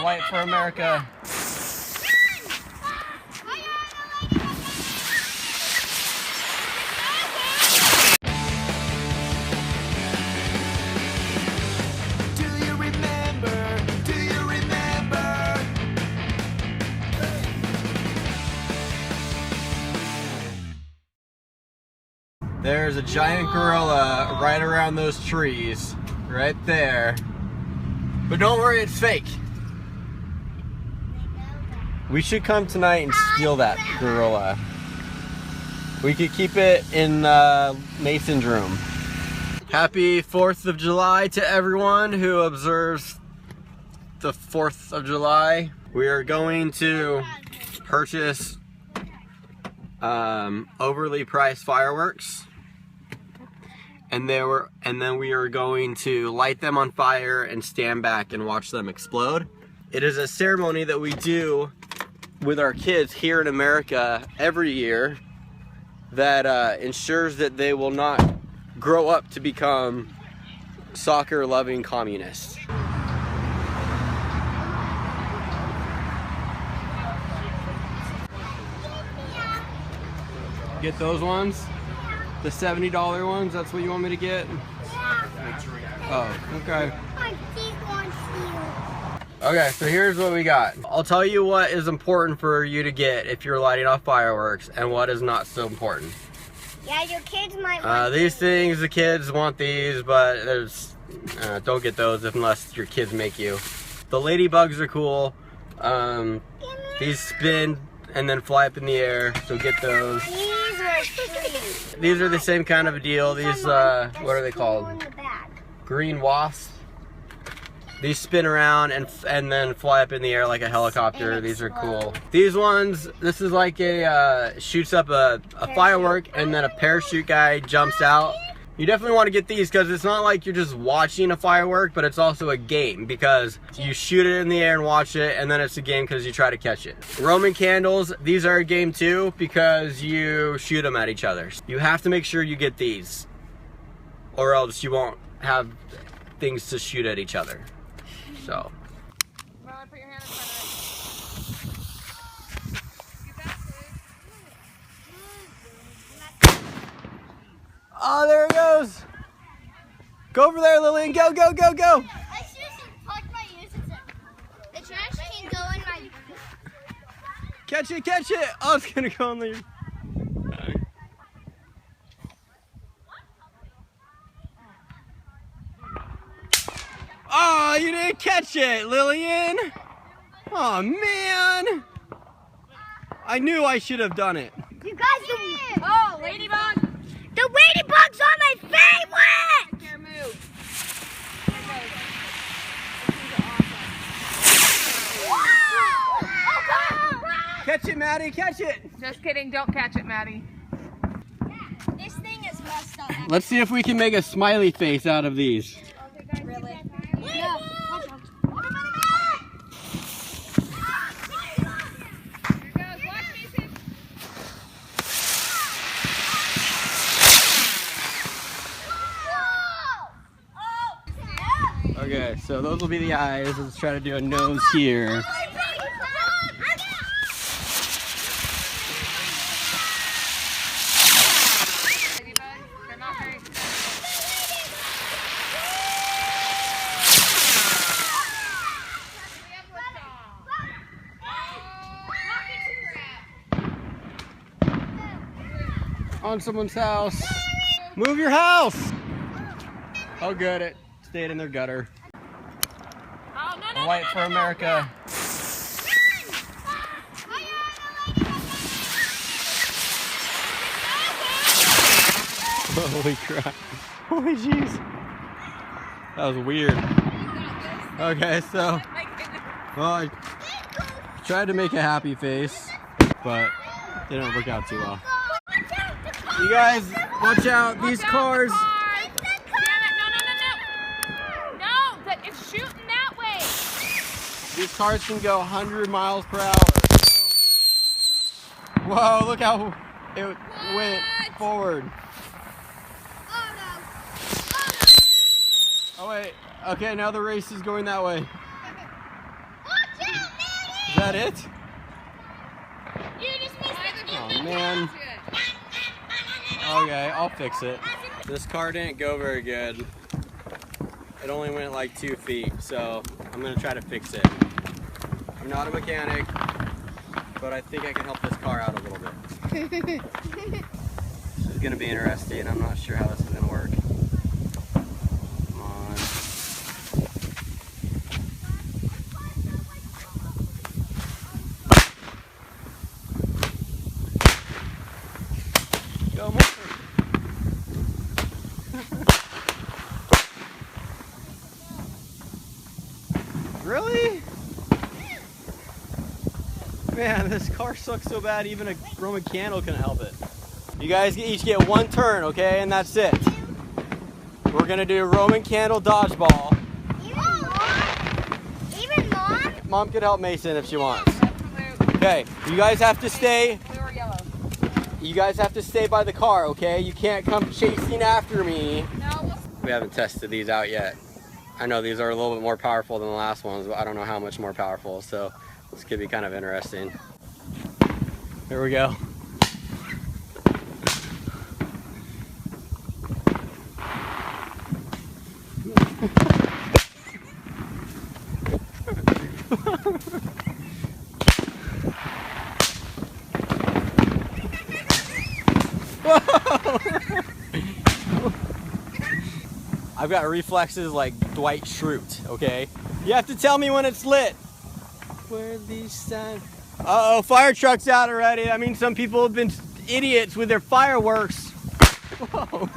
White for America. There's a giant gorilla right around those trees, right there. But don't worry, it's fake. We should come tonight and steal that gorilla. We could keep it in Mason's room. Happy 4th of July to everyone who observes the 4th of July. We are going to purchase overly priced fireworks. And then we are going to light them on fire and stand back and watch them explode. It is a ceremony that we do with our kids here in America every year that ensures that they will not grow up to become soccer-loving communists. Get those ones? The $70 ones, that's what you want me to get? Yeah. Oh, okay. Okay, so here's what we got. I'll tell you what is important for you to get if you're lighting off fireworks and what is not so important. Yeah, your kids might want these things, the kids want these, but there's don't get those unless your kids make you. The ladybugs are cool. These spin and then fly up in the air, so get those. These are the same kind of a deal. These, what are they called? Green wasps. These spin around and then fly up in the air like a helicopter. These are cool. These ones, this is like a, shoots up a firework and then a parachute guy jumps out. You definitely want to get these because it's not like you're just watching a firework, but it's also a game because you shoot it in the air and watch it, and then it's a game because you try to catch it. Roman candles, these are a game too because you shoot them at each other. You have to make sure you get these or else you won't have things to shoot at each other. So. Put your hand in front of it. Oh, there it goes. Go over there, Lillian. Go, go, go, go. I should have plugged my ears. The trash can go in my... Catch it, catch it. Oh, it's going to go in the... Oh, you didn't catch it, Lillian. Oh, man. I knew I should have done it. You guys... Oh, ladybug. The ladybug's on my favorite! Here, move. Catch it, Maddie, catch it. Just kidding, don't catch it, Maddie. This thing is messed up. Let's see if we can make a smiley face out of these. Really? Here No. goes, watch Mason. Okay, so those will be the eyes. Let's try to do a nose here. They're not very excited. On someone's house. Move your house! Oh, good. It stayed in their gutter. Oh, no, White for America. Holy crap. Holy jeez. That was weird. Okay, so, well, I tried to make a happy face, but it didn't work out too well. You guys, watch out, these cars. Damn it, no, it's shooting that way. These cars can go 100 miles per hour. So. Whoa, look how it went forward. Oh no. Oh wait, okay, now the race is going that way. that it? You just missed it. Oh man. Okay, I'll fix it. This car didn't go very good. It only went like 2 feet, so I'm gonna try to fix it. I'm not a mechanic, but I think I can help this car out a little bit. This is gonna be interesting. I'm not sure how this is gonna work. Come on. Go more. Really? Man, this car sucks so bad even a Roman candle can help it. You guys each get 1 turn, okay? And that's it. We're gonna do Roman Candle Dodgeball. Even Mom? Mom can help Mason if she wants. Okay, you guys have to stay. Blue or yellow? You guys have to stay by the car, okay? You can't come chasing after me. No. We haven't tested these out yet. I know these are a little bit more powerful than the last ones, but I don't know how much more powerful, so this could be kind of interesting. Here we go. I've got reflexes like Dwight Schrute, okay? You have to tell me when it's lit. Where these signs? Uh-oh, fire truck's out already. I mean, some people have been idiots with their fireworks. Whoa.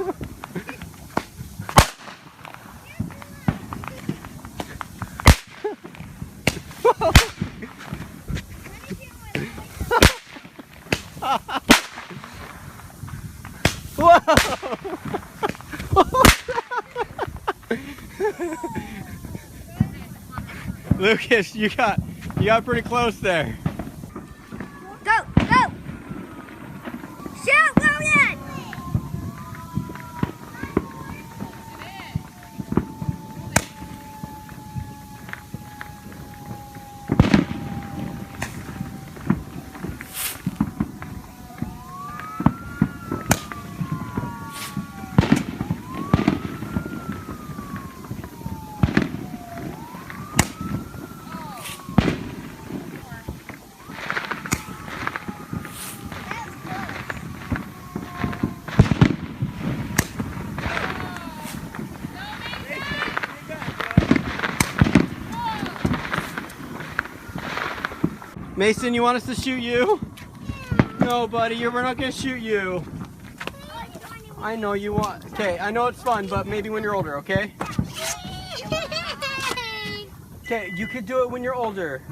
Lucas, you got pretty close there. Go, go! Shoot, Logan! Mason, you want us to shoot you? No, buddy, we're not gonna shoot you. I know you want. Okay, I know it's fun, but maybe when you're older, okay? Okay, you could do it when you're older.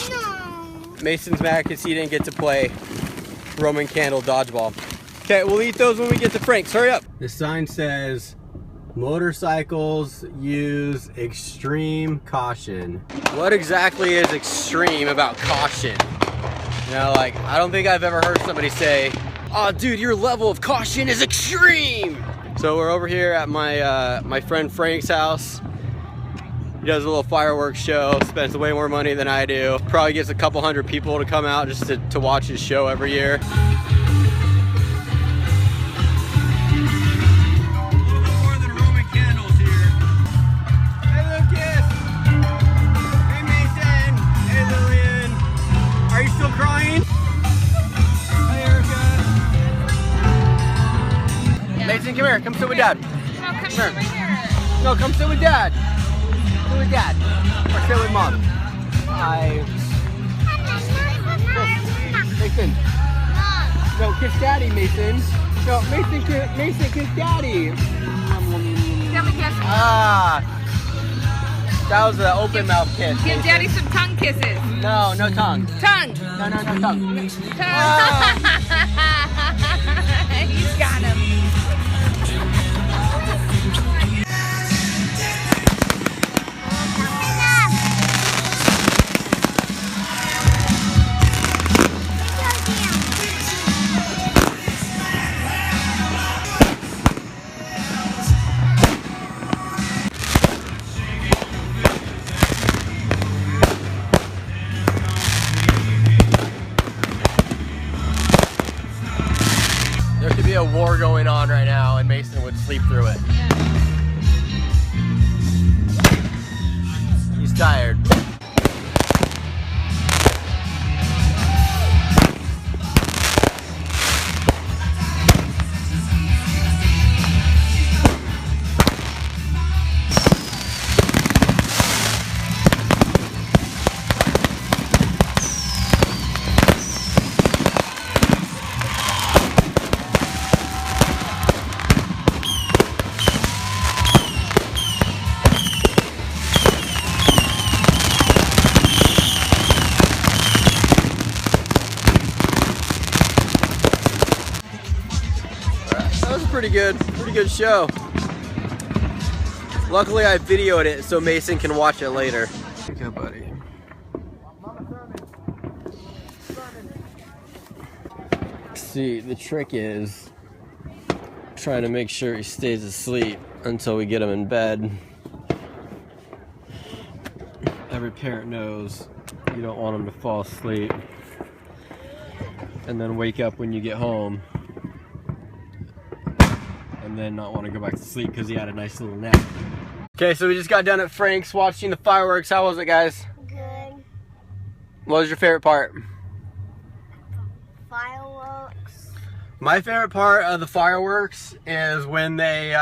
No. Mason's mad because he didn't get to play Roman Candle Dodgeball. Okay, we'll eat those when we get to Frank's. Hurry up. The sign says, motorcycles use extreme caution. What exactly is extreme about caution? You know, like, I don't think I've ever heard somebody say, oh dude, your level of caution is extreme. So we're over here at my friend Frank's house. He does a little fireworks show, spends way more money than I do. Probably gets a couple hundred people to come out just to watch his show every year. Mason, come here. Come sit with Dad. No, come sit right here. No, come sit with Dad. Sit with Dad. Or sit with Mom. Hi. Mason. No, kiss Daddy, Mason. No, Mason, kiss Daddy. Give me a kiss. Ah. That was an open mouth kiss. Give Mason. Daddy some tongue kisses. No, no tongue. Tongue. No, no, no tongue. Tongue. Ah. He's got him. war going on right now, and Mason would sleep through it. He's tired. Pretty good show. Luckily I videoed it so Mason can watch it later. Okay, buddy. See, the trick is trying to make sure he stays asleep until we get him in bed. Every parent knows you don't want him to fall asleep and then wake up when you get home and then not want to go back to sleep because he had a nice little nap. Okay, so we just got done at Frank's watching the fireworks. How was it, guys? Good. What was your favorite part? Fireworks. My favorite part of the fireworks is when they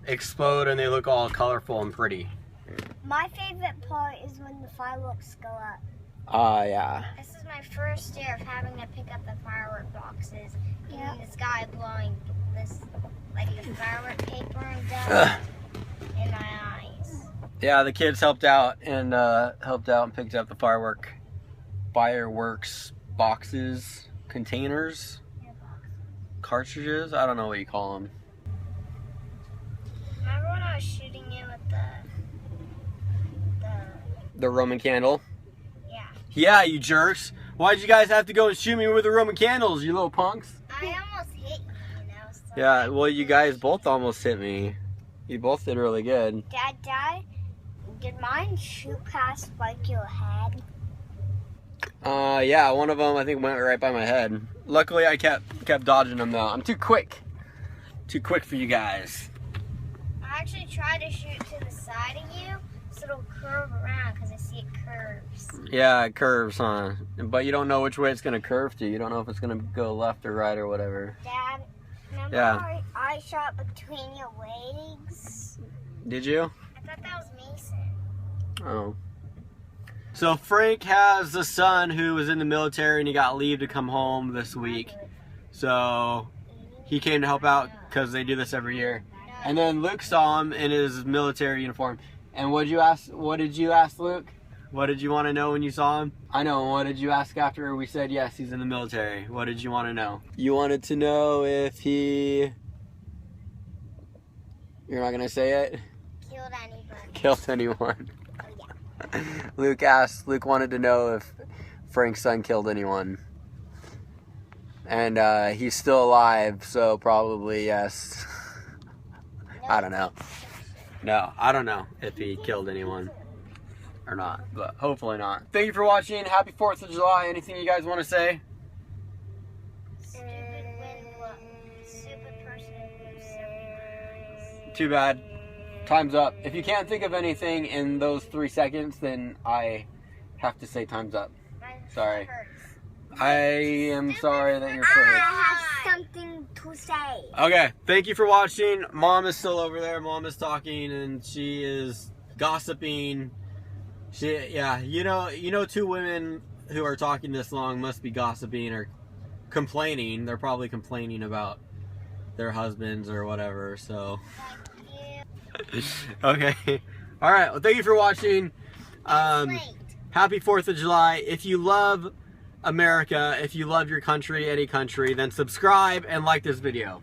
explode and they look all colorful and pretty. My favorite part is when the fireworks go up. Yeah. This is my first year of having to pick up the firework boxes. And this guy blowing this, like the firework paper and dust in my eyes. Yeah, the kids helped out and picked up the fireworks boxes, containers, cartridges. I don't know what you call them. Remember when I was shooting you with the Roman candle? Yeah. Yeah, you jerks. Why'd you guys have to go and shoot me with the Roman candles, you little punks? I almost hit you, So yeah, well, you guys both almost hit me. You both did really good. Dad, did mine shoot past like your head? Yeah, one of them I think went right by my head. Luckily, I kept dodging them though. I'm too quick for you guys. I actually tried to shoot to the side of you, so it'll curve around because I see it curves. Yeah, it curves, huh? But you don't know which way it's gonna curve to. You don't know if it's gonna go left or right or whatever. Dad, remember Yeah. I shot between your legs? Did you? I thought that was Mason. Oh. So Frank has a son who was in the military and he got leave to come home this week. So he came to help out because they do this every year. And then Luke saw him in his military uniform. And what did you ask, Luke? What did you want to know when you saw him? I know, what did you ask after we said yes, he's in the military? What did you want to know? You wanted to know if he... You're not going to say it? Killed anybody. Killed anyone. Oh, yeah. Luke wanted to know if Frank's son killed anyone. And he's still alive, so probably yes. I don't know. No, I don't know if he killed anyone or not, but hopefully not. Thank you for watching. Happy 4th of July. Anything you guys want to say? Stupid person. Too bad. Time's up. If you can't think of anything in those 3 seconds, then I have to say time's up. Sorry. I am sorry that you're I hurt. have something to say. Okay, thank you for watching. Mom is still over there. Mom is talking and she is gossiping. Yeah, you know, 2 women who are talking this long must be gossiping or complaining. They're probably complaining about their husbands or whatever. So. Okay. All right. Well, thank you for watching. Happy 4th of July. If you love America, if you love your country, any country, then subscribe and like this video.